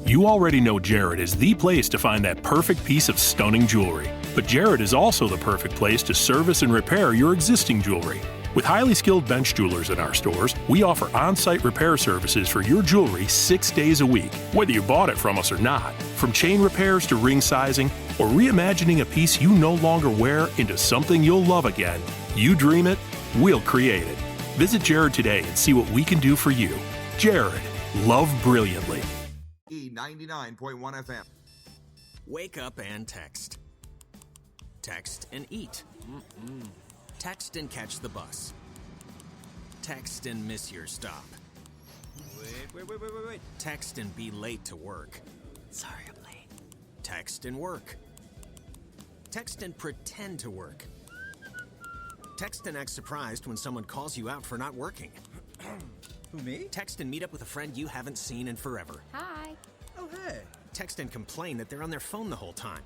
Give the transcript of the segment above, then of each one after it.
You already know Jared is the place to find that perfect piece of stunning jewelry. But Jared is also the perfect place to service and repair your existing jewelry. With highly skilled bench jewelers in our stores, we offer on-site repair services for your jewelry 6 days a week, whether you bought it from us or not. From chain repairs to ring sizing, or reimagining a piece you no longer wear into something you'll love again. You dream it, we'll create it. Visit Jared today and see what we can do for you. Jared, love brilliantly. 99.1 FM. Wake up and text. Text and eat. Text and catch the bus. Text and miss your stop. Wait. Text and be late to work. Sorry, I'm late. Text and work. Text and pretend to work. Text and act surprised when someone calls you out for not working. Who, me? Text and meet up with a friend you haven't seen in forever. Hi. Oh, hey. Text and complain that they're on their phone the whole time.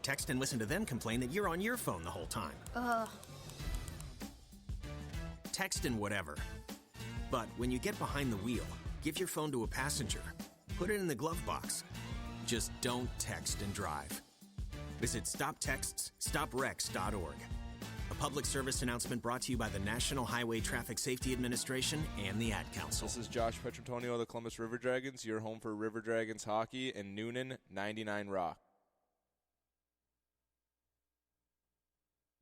Text and listen to them complain that you're on your phone the whole time. Text and whatever. But when you get behind the wheel, give your phone to a passenger. Put it in the glove box. Just don't text and drive. Visit StopTextsStopWrecks.org. A public service announcement brought to you by the National Highway Traffic Safety Administration and the Ad Council. This is Josh Petrantonio of the Columbus River Dragons, your home for River Dragons hockey and Noonan 99 Rock.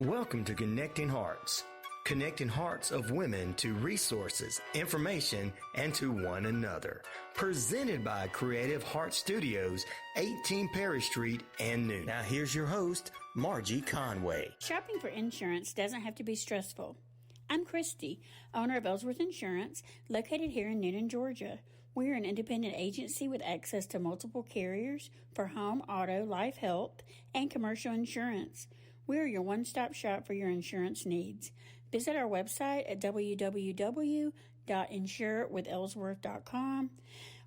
Welcome to Connecting Hearts. Connecting hearts of women to resources, information, and to one another. Presented by Creative Heart Studios, 18 Perry Street and Noonan. Now here's your host, Margie Conway. Shopping for insurance doesn't have to be stressful. I'm Christy, owner of Ellsworth Insurance, located here in Noonan, Georgia. We're an independent agency with access to multiple carriers for home, auto, life, health, and commercial insurance. We're your one-stop shop for your insurance needs. Visit our website at www.insurewithellsworth.com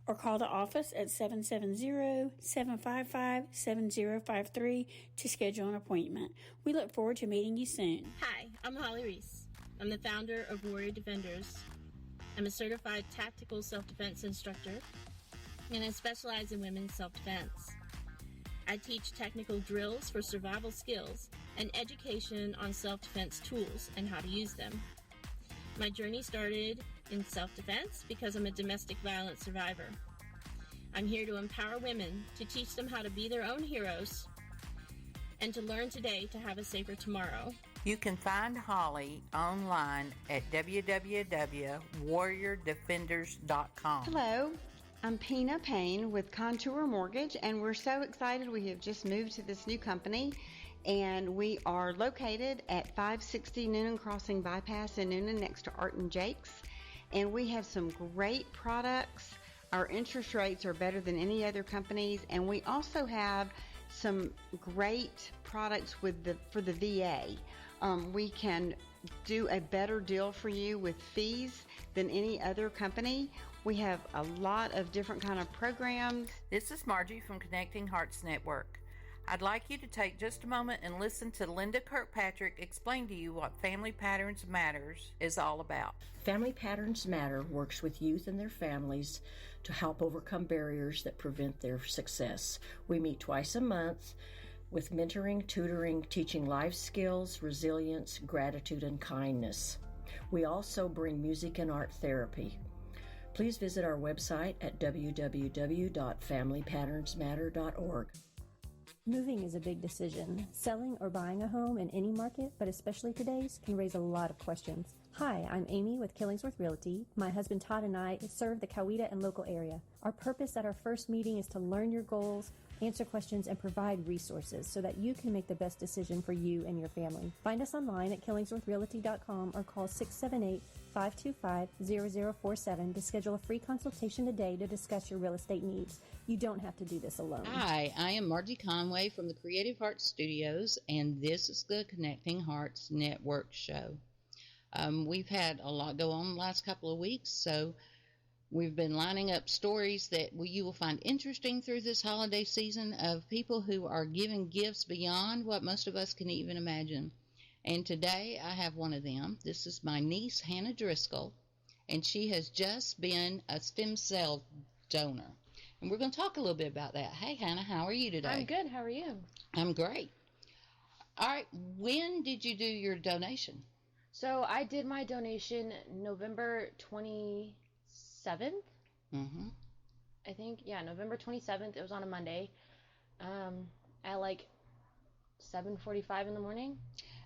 or call the office at 770-755-7053 to schedule an appointment. We look forward to meeting you soon. Hi, I'm Holly Reese. I'm the founder of Warrior Defenders. I'm a certified tactical self-defense instructor, and I specialize in women's self-defense. I teach technical drills for survival skills and education on self-defense tools and how to use them. My journey started in self-defense because I'm a domestic violence survivor. I'm here to empower women, to teach them how to be their own heroes, and to learn today to have a safer tomorrow. You can find Holly online at www.warriordefenders.com. Hello. I'm Pina Payne with Contour Mortgage, and we're so excited. We have just moved to this new company, and we are located at 560 Noonan Crossing Bypass in Noonan next to Art and Jake's, and we have some great products. Our interest rates are better than any other companies, and we also have some great products for the VA. We can do a better deal for you with fees than any other company. We have a lot of different kind of programs. This is Margie from Connecting Hearts Network. I'd like you to take just a moment and listen to Linda Kirkpatrick explain to you what Family Patterns Matters is all about. Family Patterns Matter works with youth and their families to help overcome barriers that prevent their success. We meet twice a month with mentoring, tutoring, teaching life skills, resilience, gratitude, and kindness. We also bring music and art therapy. Please visit our website at www.familypatternsmatter.org. Moving is a big decision. Selling or buying a home in any market, but especially today's, can raise a lot of questions. Hi, I'm Amy with Killingsworth Realty. My husband Todd and I serve the Coweta and local area. Our purpose at our first meeting is to learn your goals, answer questions, and provide resources so that you can make the best decision for you and your family. Find us online at killingsworthrealty.com or call 678-525-0047 to schedule a free consultation today to discuss your real estate needs. You don't have to do this alone. Hi, I am Margie Conway from the Creative Heart Studios, and this is the Connecting Hearts Network show. We've had a lot go on the last couple of weeks, so we've been lining up stories that you will find interesting through this holiday season of people who are giving gifts beyond what most of us can even imagine. And today I have one of them. This is my niece, Hannah Driscoll, and she has just been a stem cell donor. And we're going to talk a little bit about that. Hey, Hannah, how are you today? I'm good. How are you? I'm great. All right. When did you do your donation? So I did my donation November 27th. Mm-hmm. I think, yeah, November 27th. It was on a Monday. At like 7:45 in the morning.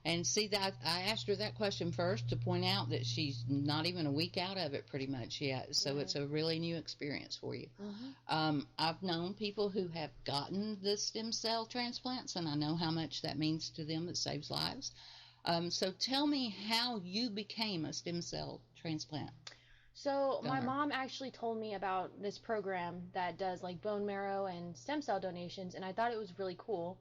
And see, that I asked her that question first to point out that she's not even a week out of it pretty much yet. So it's a really new experience for you. Mm-hmm. I've known people who have gotten the stem cell transplants, and I know how much that means to them. It saves lives. So tell me how you became a stem cell transplant. So my donor. mom actually told me about this program that does like bone marrow and stem cell donations, and I thought it was really cool.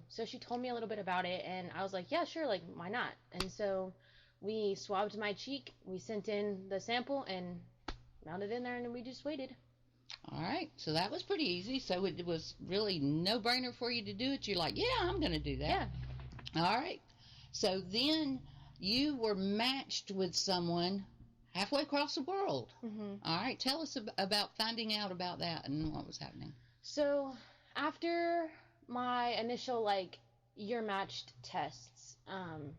So she told me a little bit about it, and I was like, yeah, sure, like, why not? And so we swabbed my cheek, we sent in the sample, and found it in there, and we just waited. All right, so that was pretty easy. So it was really no-brainer for you to do it. You're like, yeah, I'm going to do that. Yeah. All right. So then you were matched with someone halfway across the world. Mm-hmm. All right, tell us about finding out about that and what was happening. So after my initial like year matched tests,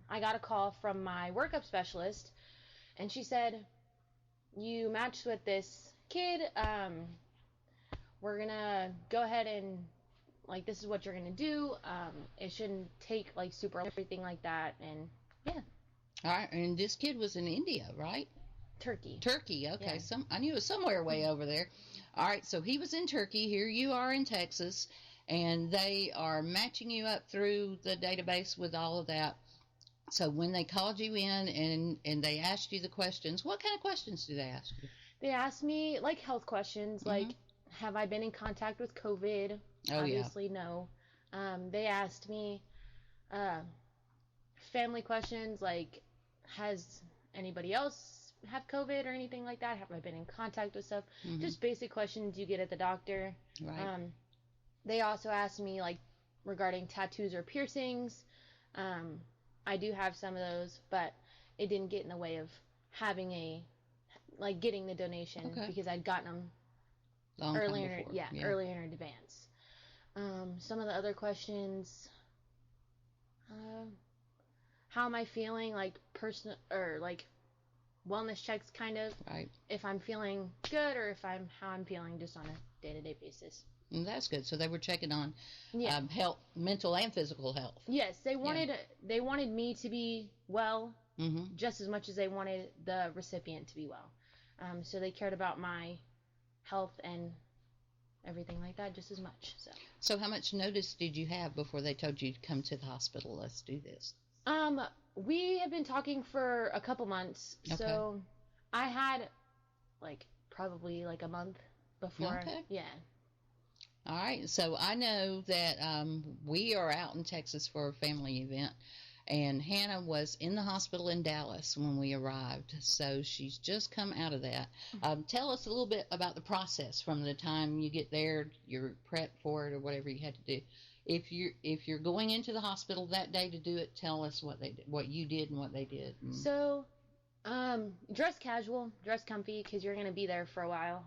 I got a call from my workup specialist, and she said, you matched with this kid, we're gonna go ahead and like this is what you're gonna do, it shouldn't take like super everything like that, and yeah. All right, and this kid was in India, right? Turkey, okay. Yeah. I knew it was somewhere way over there. All right, so he was in Turkey, here you are in Texas, and they are matching you up through the database with all of that. So when they called you in and they asked you the questions, what kind of questions do they ask you? They asked me like health questions, like have I been in contact with COVID? Obviously, no. They asked me family questions, like has anybody else have COVID or anything like that? Have I been in contact with stuff? Just basic questions you get at the doctor. Right. They also asked me like regarding tattoos or piercings. I do have some of those, but it didn't get in the way of having getting the donation because I'd gotten them earlier in advance. Some of the other questions, how am I feeling, like personal or like wellness checks, kind of. Right. If I'm feeling good or how I'm feeling just on a day-to-day basis. And that's good. So they were checking on health, mental and physical health. Yes, they wanted me to be well just as much as they wanted the recipient to be well. So they cared about my health and everything like that just as much. So how much notice did you have before they told you to come to the hospital? Let's do this. We have been talking for a couple months. Okay. So I had probably a month before. Okay. Yeah. All right. So I know that we are out in Texas for a family event, and Hannah was in the hospital in Dallas when we arrived. So she's just come out of that. Tell us a little bit about the process from the time you get there, you're prepped for it or whatever you had to do. If you're going into the hospital that day to do it, tell us what you did and what they did. So, dress casual, dress comfy, because you're gonna be there for a while.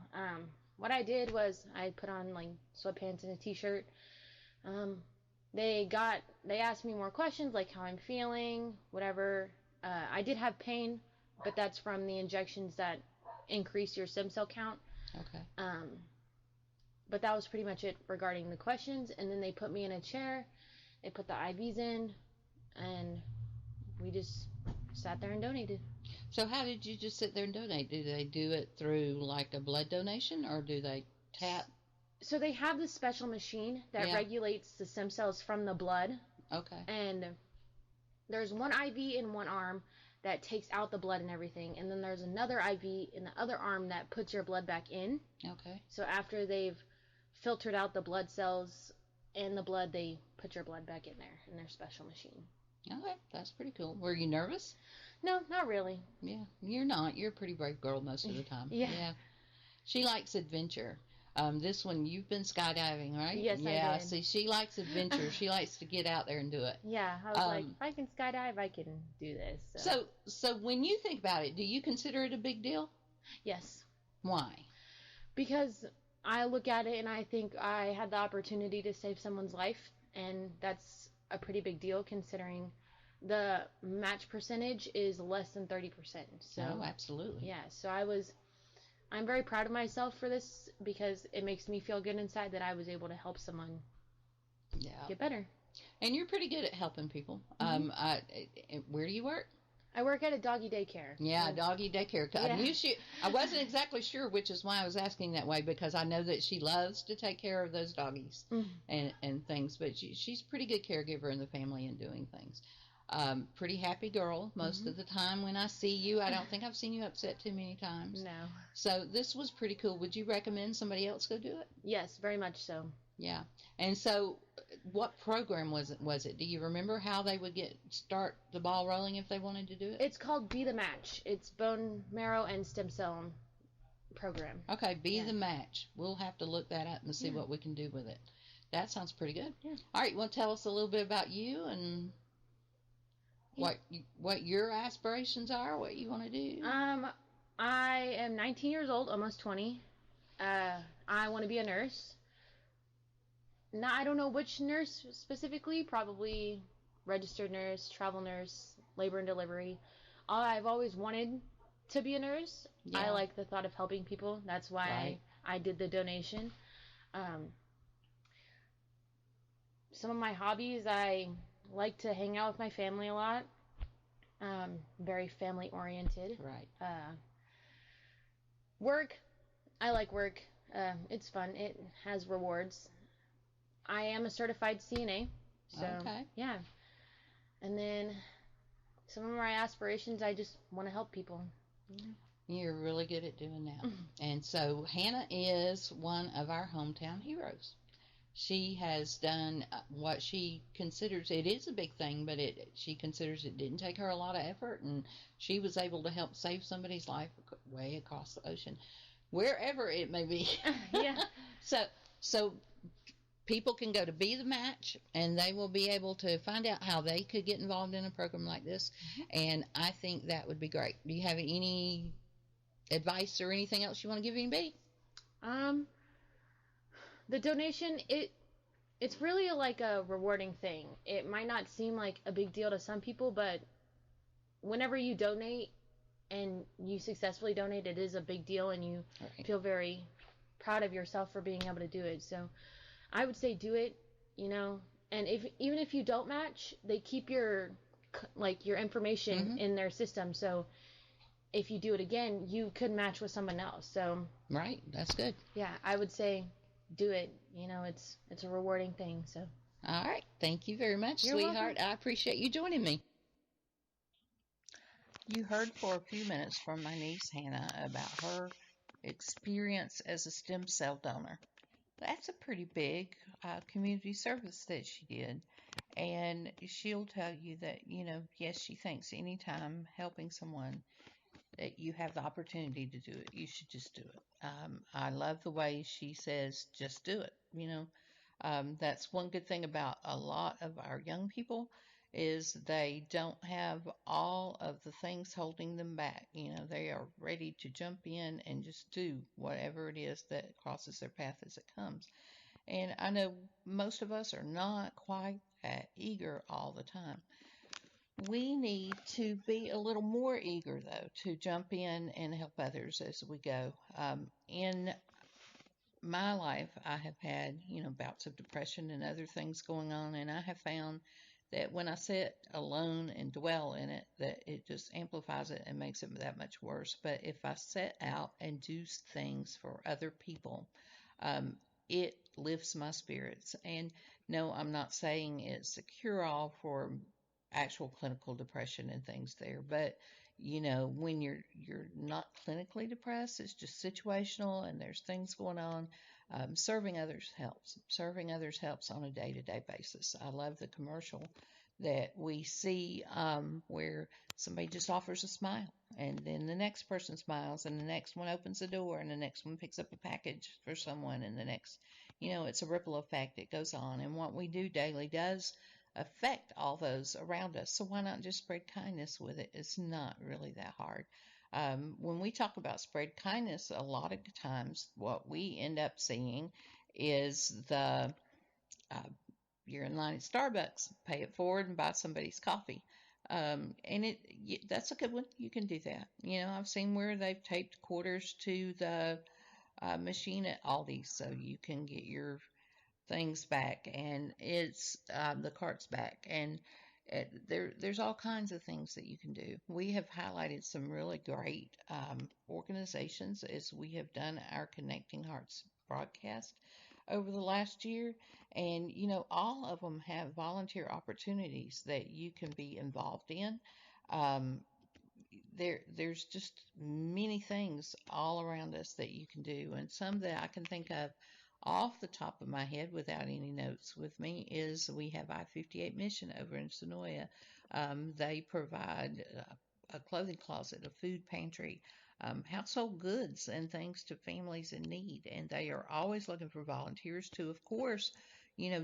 What I did was I put on sweatpants and a t-shirt. They asked me more questions like how I'm feeling, whatever. I did have pain, but that's from the injections that increase your stem cell count. Okay. But that was pretty much it regarding the questions. And then they put me in a chair. They put the IVs in, and we just sat there and donated. So how did you just sit there and donate? Do they do it through a blood donation, or do they tap? So they have this special machine that regulates the stem cells from the blood. Okay. And there's one IV in one arm that takes out the blood and everything, and then there's another IV in the other arm that puts your blood back in. Okay. So after they've filtered out the blood cells and the blood, they put your blood back in there in their special machine. Okay, that's pretty cool. Were you nervous? No, not really. Yeah, you're not. You're a pretty brave girl most of the time. Yeah. She likes adventure. This one, you've been skydiving, right? Yes, I did. Yeah, see, she likes adventure. She likes to get out there and do it. Yeah, I was like, if I can skydive, I can do this. So when you think about it, do you consider it a big deal? Yes. Why? Because I look at it and I think I had the opportunity to save someone's life, and that's a pretty big deal considering the match percentage is less than 30%. So, oh, absolutely. yeah, so I'm very proud of myself for this because it makes me feel good inside that I was able to help someone get better. And you're pretty good at helping people. Where do you work? I work at a doggy daycare. Yeah, doggy daycare. Yeah. I wasn't exactly sure, which is why I was asking that way, because I know that she loves to take care of those doggies and things, but she's a pretty good caregiver in the family and doing things. Pretty happy girl most of the time when I see you. I don't think I've seen you upset too many times. No. So this was pretty cool. Would you recommend somebody else go do it? Yes, very much so. Yeah. And so what program was it? Do you remember how they would start the ball rolling if they wanted to do it? It's called Be the Match. It's bone marrow and stem cell program. Okay, Be the Match. We'll have to look that up and see what we can do with it. That sounds pretty good. Yeah. All right, you want to tell us a little bit about you and what your aspirations are, what you want to do? I am 19 years old, almost 20. I want to be a nurse. Now, I don't know which nurse specifically, probably registered nurse, travel nurse, labor and delivery. I've always wanted to be a nurse. Yeah. I like the thought of helping people. That's why I did the donation. Some of my hobbies, I like to hang out with my family a lot. Very family oriented. Right. Work, I like work. It's fun. It has rewards. I am a certified CNA, so yeah. And then some of my aspirations, I just want to help people. You're really good at doing that. And so Hannah is one of our hometown heroes. She has done what she considers, it is a big thing, but she considers it didn't take her a lot of effort, and she was able to help save somebody's life way across the ocean, wherever it may be. Yeah. So people can go to Be the Match, and they will be able to find out how they could get involved in a program like this, and I think that would be great. Do you have any advice or anything else you want to give anybody? The donation, it's really like a rewarding thing. It might not seem like a big deal to some people, but whenever you donate and you successfully donate, it is a big deal, and you feel very proud of yourself for being able to do it. So I would say do it, and even if you don't match, they keep your information in their system. So if you do it again, you could match with someone else. So right, that's good. Yeah, I would say do it. It's a rewarding thing. So all right, thank you very much, You're sweetheart. welcome. I appreciate you joining me. You heard for a few minutes from my niece Hannah about her experience as a stem cell donor. That's a pretty big community service that she did. And she'll tell you that, yes, she thinks anytime helping someone that you have the opportunity to do it, you should just do it. I love the way she says, just do it. That's one good thing about a lot of our young people is they don't have all of the things holding them back. They are ready to jump in and just do whatever it is that crosses their path as it comes. And I know most of us are not quite that eager all the time. We need to be a little more eager, though, to jump in and help others as we go. In my life, I have had, bouts of depression and other things going on, and I have found that when I sit alone and dwell in it, that it just amplifies it and makes it that much worse. But if I set out and do things for other people, it lifts my spirits. And no, I'm not saying it's a cure-all for actual clinical depression and things there, but when you're not clinically depressed, it's just situational and there's things going on. Serving others helps on a day-to-day basis. I love the commercial that we see where somebody just offers a smile, and then the next person smiles, and the next one opens the door, and the next one picks up a package for someone, and the next, it's a ripple effect. It goes on, and what we do daily does affect all those around us. So why not just spread kindness with it? It's not really that hard. When we talk about spread kindness, a lot of times what we end up seeing is you're in line at Starbucks, pay it forward and buy somebody's coffee. And that's a good one. You can do that. I've seen where they've taped quarters to the machine at Aldi so you can get your things back, and it's the carts back, and there's all kinds of things that you can do. We have highlighted some really great organizations as we have done our Connecting Hearts broadcast over the last year, and all of them have volunteer opportunities that you can be involved in. There's just many things all around us that you can do, and some that I can think of off the top of my head without any notes with me is we have I-58 Mission over in Sonoya. They provide a clothing closet, a food pantry, household goods and things to families in need, and they are always looking for volunteers to, of course,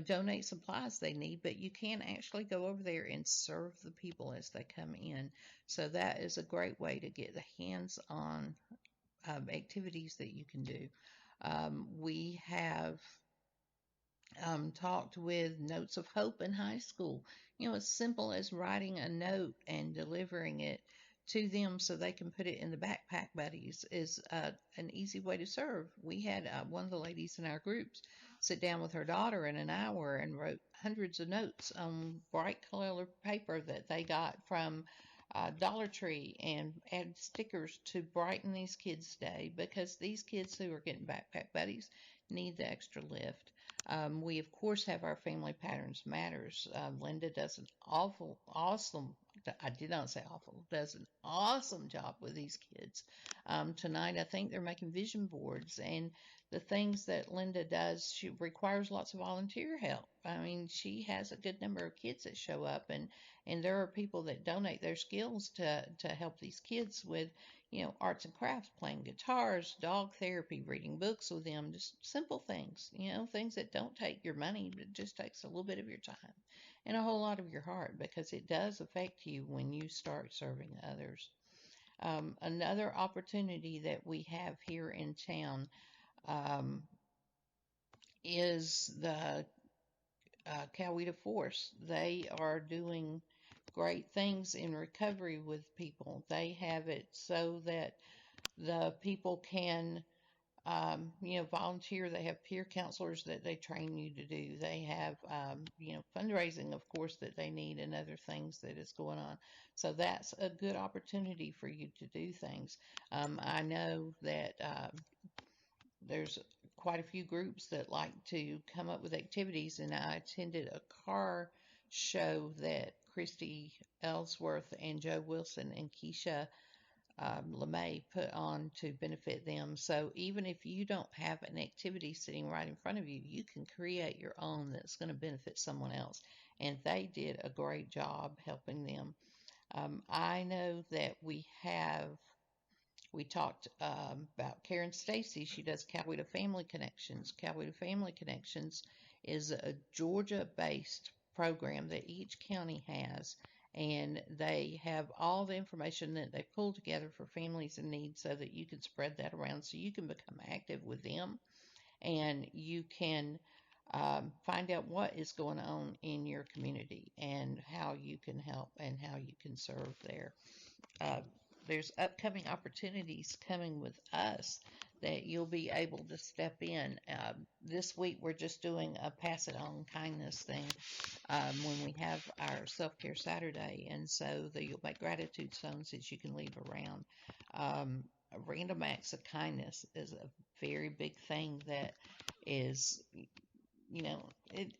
donate supplies they need, but you can actually go over there and serve the people as they come in. So that is a great way to get the hands-on activities that you can do. We have talked with Notes of Hope in high school. As simple as writing a note and delivering it to them so they can put it in the backpack buddies is an easy way to serve. We had one of the ladies in our groups sit down with her daughter in an hour and wrote hundreds of notes on bright colored paper that they got from Dollar Tree and add stickers to brighten these kids' day, because these kids who are getting backpack buddies need the extra lift. We, of course, have our Family Patterns Matters. Linda does an awesome, I did not say awful, does an awesome job with these kids. Tonight, I think they're making vision boards, and the things that Linda does, she requires lots of volunteer help. I mean, she has a good number of kids that show up, and there are people that donate their skills to help these kids with, arts and crafts, playing guitars, dog therapy, reading books with them, just simple things, things that don't take your money, but just takes a little bit of your time and a whole lot of your heart, because it does affect you when you start serving others. Another opportunity that we have here in town is the Coweta Force. They are doing great things in recovery with people. They have it so that the people can, volunteer. They have peer counselors that they train you to do. They have, fundraising, of course, that they need, and other things that is going on. So that's a good opportunity for you to do things. I know that there's quite a few groups that like to come up with activities, and I attended a car show that Christy Ellsworth and Joe Wilson and Keisha LeMay put on to benefit them. So even if you don't have an activity sitting right in front of you, you can create your own that's going to benefit someone else. And they did a great job helping them. I know that we talked about Karen Stacy. She does Coweta Family Connections. Coweta Family Connections is a Georgia-based program that each county has, and they have all the information that they pull together for families in need so that you can spread that around, so you can become active with them, and you can find out what is going on in your community and how you can help and how you can serve there. There's upcoming opportunities coming with us that you'll be able to step in. This week we're just doing a Pass It On Kindness thing when we have our Self-Care Saturday, and so you'll make gratitude stones that you can leave around. Random acts of kindness is a very big thing that is,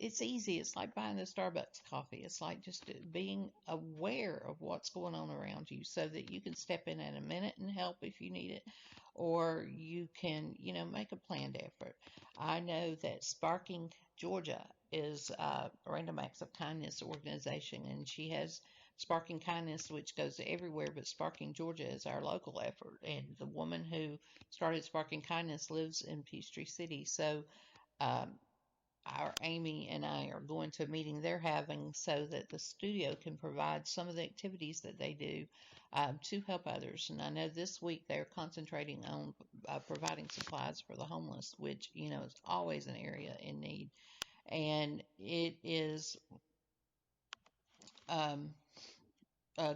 it's easy. It's like buying the Starbucks coffee. It's like just being aware of what's going on around you so that you can step in at a minute and help if you need it, or you can, make a planned effort. I know that Sparking Georgia is a Random Acts of Kindness organization, and she has Sparking Kindness, which goes everywhere, but Sparking Georgia is our local effort, and the woman who started Sparking Kindness lives in Peachtree City. So our Amy and I are going to a meeting they're having so that the studio can provide some of the activities that they do to help others. And I know this week they're concentrating on providing supplies for the homeless, which, you know, is always an area in need. And it is a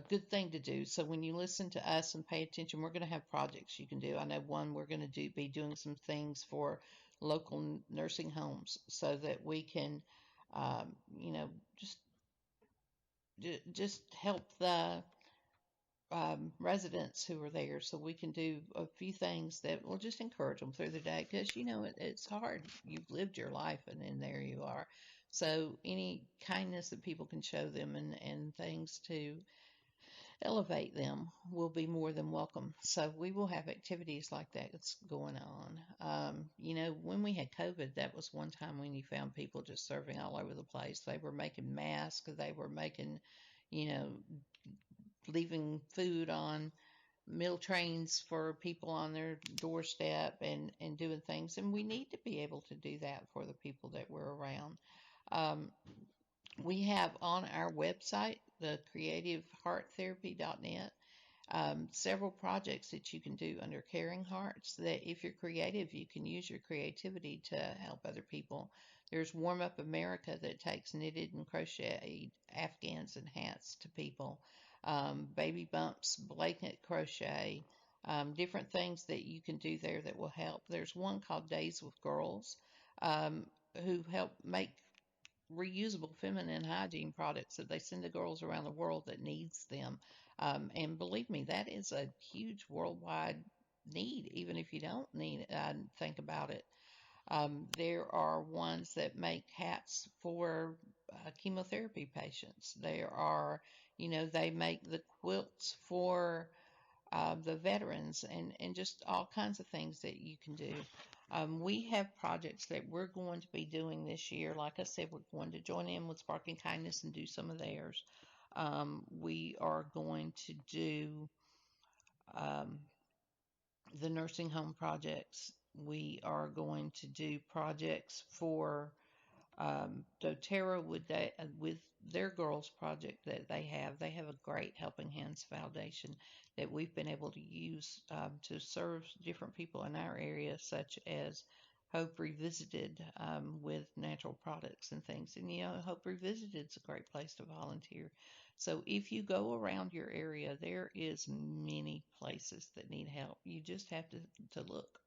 good thing to do. So when you listen to us and pay attention, we're going to have projects you can do. I know one, we're going to be doing some things for local nursing homes so that we can, you know, just help the residents who are there, so we can do a few things that will just encourage them through the day, because you know it's hard. You've lived your life, and then there you are. So any kindness that people can show them and things to elevate them will be more than welcome. So we will have activities like that that's going on. You know, when we had COVID, that was one time when you found people just serving all over the place. They were making masks. They were making, you know, leaving food on meal trains for people on their doorstep and doing things. And we need to be able to do that for the people that we're around. We have on our website, the creativehearttherapy.net, several projects that you can do under Caring Hearts that if you're creative, you can use your creativity to help other people. There's Warm Up America that takes knitted and crocheted afghans and hats to people. Baby Bumps blanket crochet, different things that you can do there that will help. There's one called Days with Girls, who help make reusable feminine hygiene products that they send to girls around the world that needs them. And believe me, that is a huge worldwide need, even if you don't need think about it. There are ones that make hats for chemotherapy patients. There are, you know, they make the quilts for the veterans and just all kinds of things that you can do. We have projects that we're going to be doing this year. Like I said, we're going to join in with Sparking Kindness and do some of theirs. We are going to do the nursing home projects. We are going to do projects for doTERRA with their girls project that they have. They have a great Helping Hands Foundation that we've been able to use to serve different people in our area, such as Hope Revisited with natural products and things. And, you know, Hope Revisited is a great place to volunteer. So if you go around your area, there is many places that need help. You just have to look.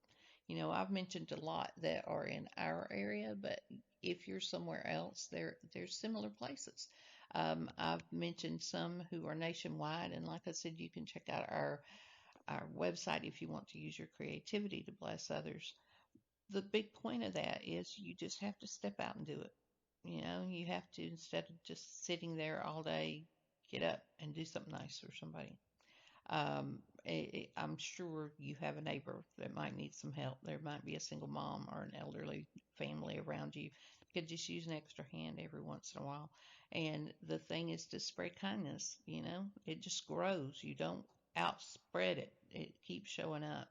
You know, I've mentioned a lot that are in our area, but if you're somewhere else, there's similar places. I've mentioned some who are nationwide, and like I said, you can check out our website if you want to use your creativity to bless others. The big point of that is you just have to step out and do it. You know, you have to, instead of just sitting there all day, get up and do something nice for somebody. I'm sure you have a neighbor that might need some help. There might be a single mom or an elderly family around you. You could just use an extra hand every once in a while. And the thing is to spread kindness, you know, it just grows. You don't outspread it. It keeps showing up.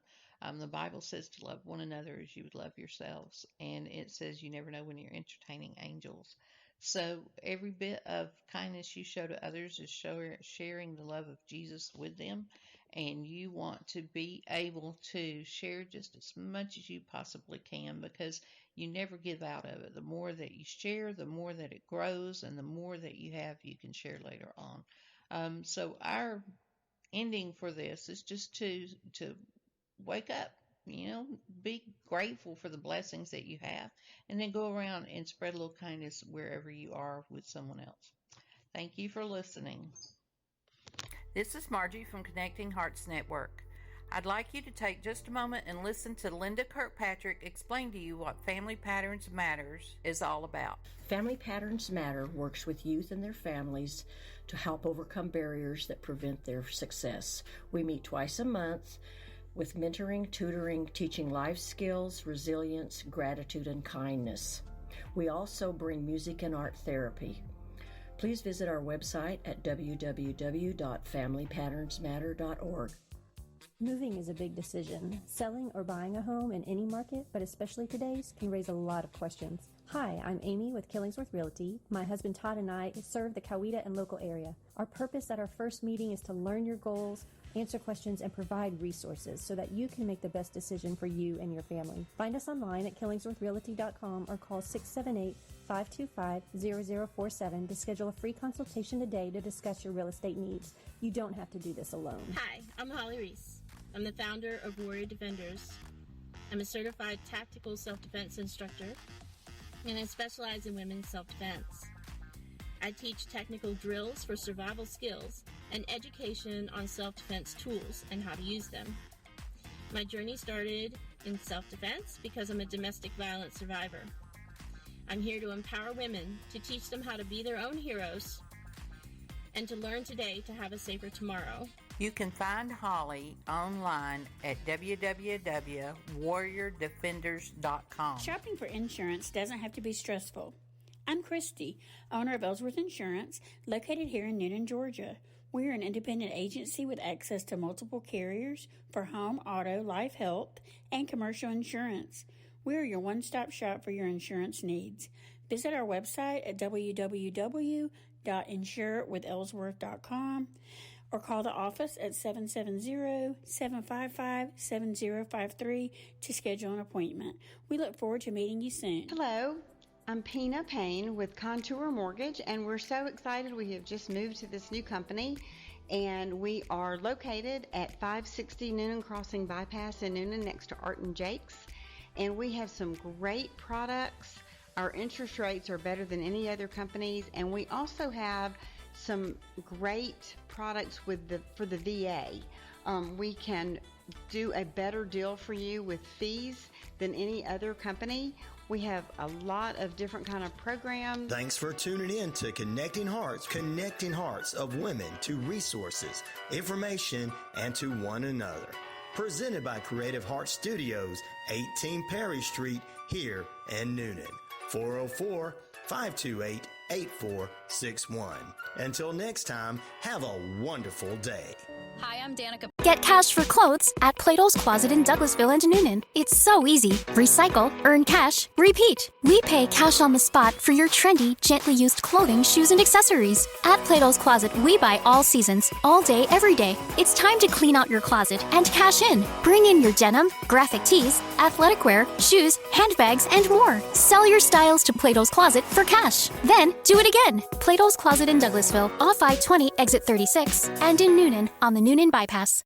The Bible says to love one another as you would love yourselves. And it says you never know when you're entertaining angels. So every bit of kindness you show to others is sharing the love of Jesus with them. And you want to be able to share just as much as you possibly can, because you never give out of it. The more that you share, the more that it grows, and the more that you have, you can share later on. So our ending for this is just to wake up, you know, be grateful for the blessings that you have, and then go around and spread a little kindness wherever you are with someone else. Thank you for listening. This is Margie from Connecting Hearts Network. I'd like you to take just a moment and listen to Linda Kirkpatrick explain to you what Family Patterns Matters is all about. Family Patterns Matter works with youth and their families to help overcome barriers that prevent their success. We meet twice a month with mentoring, tutoring, teaching life skills, resilience, gratitude, and kindness. We also bring music and art therapy. Please visit our website at www.familypatternsmatter.org. Moving is a big decision. Selling or buying a home in any market, but especially today's, can raise a lot of questions. Hi, I'm Amy with Killingsworth Realty. My husband Todd and I serve the Coweta and local area. Our purpose at our first meeting is to learn your goals, answer questions, and provide resources so that you can make the best decision for you and your family. Find us online at killingsworthrealty.com or call 678-525-0047 to schedule a free consultation today to discuss your real estate needs. You don't have to do this alone. Hi, I'm Holly Reese. I'm the founder of Warrior Defenders. I'm a certified tactical self-defense instructor, and I specialize in women's self-defense. I teach technical drills for survival skills and education on self-defense tools and how to use them. My journey started in self-defense because I'm a domestic violence survivor. I'm here to empower women, to teach them how to be their own heroes, and to learn today to have a safer tomorrow. You can find Holly online at www.warriordefenders.com. Shopping for insurance doesn't have to be stressful. I'm Christy, owner of Ellsworth Insurance, located here in Newnan, Georgia. We're an independent agency with access to multiple carriers for home, auto, life, health, and commercial insurance. We're your one-stop shop for your insurance needs. Visit our website at www.insurewithellsworth.com or call the office at 770-755-7053 to schedule an appointment. We look forward to meeting you soon. Hello, I'm Pina Payne with Contour Mortgage, and we're so excited. We have just moved to this new company, and we are located at 560 Newnan Crossing Bypass in Newnan next to Art and Jake's, and we have some great products. Our interest rates are better than any other companies, and we also have some great products for the VA. We can do a better deal for you with fees than any other company. We have a lot of different kind of programs. Thanks for tuning in to Connecting Hearts of women to resources, information, and to one another. Presented by Creative Heart Studios, 18 Perry Street, here in Newnan. 404-528-8461. Until next time, have a wonderful day. Hi, I'm Danica. Get cash for clothes at Plato's Closet in Douglasville and Newnan. It's so easy. Recycle, earn cash, repeat. We pay cash on the spot for your trendy, gently used clothing, shoes, and accessories. At Plato's Closet, we buy all seasons, all day, every day. It's time to clean out your closet and cash in. Bring in your denim, graphic tees, athletic wear, shoes, handbags, and more. Sell your styles to Plato's Closet for cash. Then do it again. Plato's Closet in Douglasville, off I-20, exit 36, and in Newnan on the Newnan Bypass.